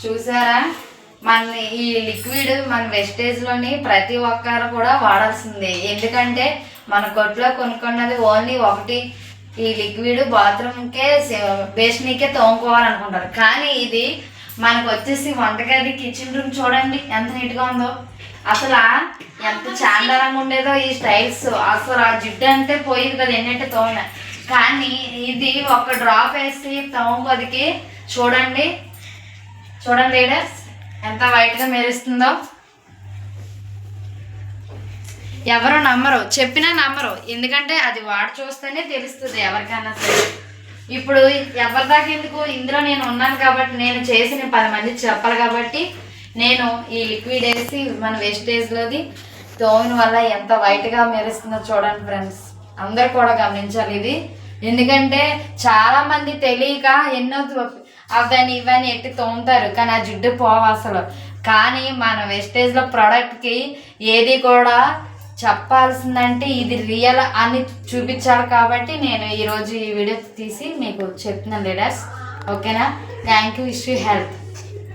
చూసారా? మన ఈ లిక్విడ్ మన వెస్టేజ్లోని ప్రతి ఒక్కరు కూడా వాడాల్సిందే. ఎందుకంటే మన కొట్లో కొనుక్కున్నది ఓన్లీ ఒకటి ఈ లిక్విడ్ బాత్రూమ్కే బేసిన్కే తోముకోవాలనుకుంటారు. కానీ ఇది మనకు వచ్చేసి వంటగది కిచెన్ రూమ్ చూడండి ఎంత నీట్గా ఉందో. అసలు ఎంత చాండారంగా ఉండేదో ఈ స్టైల్స్. అసలు ఆ జిడ్డు అంటే పోయేది కదా ఎన్నంటే తోమ. కానీ ఇది ఒక డ్రాప్ వేసి తోమకొదికి చూడండి లీడర్స్ ఎంత వైట్గా మెరుస్తుందో. ఎవరు నమ్మరు, చెప్పినా నమ్మరు. ఎందుకంటే అది వాడి చూస్తేనే తెలుస్తుంది ఎవరికైనా సరే. ఇప్పుడు ఎవరి దాకా ఎందుకు, ఇందులో నేను ఉన్నాను కాబట్టి, నేను చేసి 10 మందికి చెప్పాలి కాబట్టి నేను ఈ లిక్విడ్ వేసి మన వేస్టేజ్లోది తోమిన వల్ల ఎంత వైట్గా మెరుస్తుందో చూడండి ఫ్రెండ్స్. అందరు కూడా గమనించాలి ఇది. ఎందుకంటే చాలామంది తెలియక ఎన్నో అవని ఇవన్నీ ఎట్టి తోముతారు, కానీ ఆ జిడ్డు పోవు అసలు. కానీ మన వేస్టేజ్లో ప్రోడక్ట్కి ఏది కూడా చెప్పాల్సిందంటే ఇది రియల్ అని చూపించాలి కాబట్టి నేను ఈరోజు ఈ వీడియో తీసి మీకు చెప్తున్నాను లీడర్స్. ఓకేనా? Thank you. Wish you health.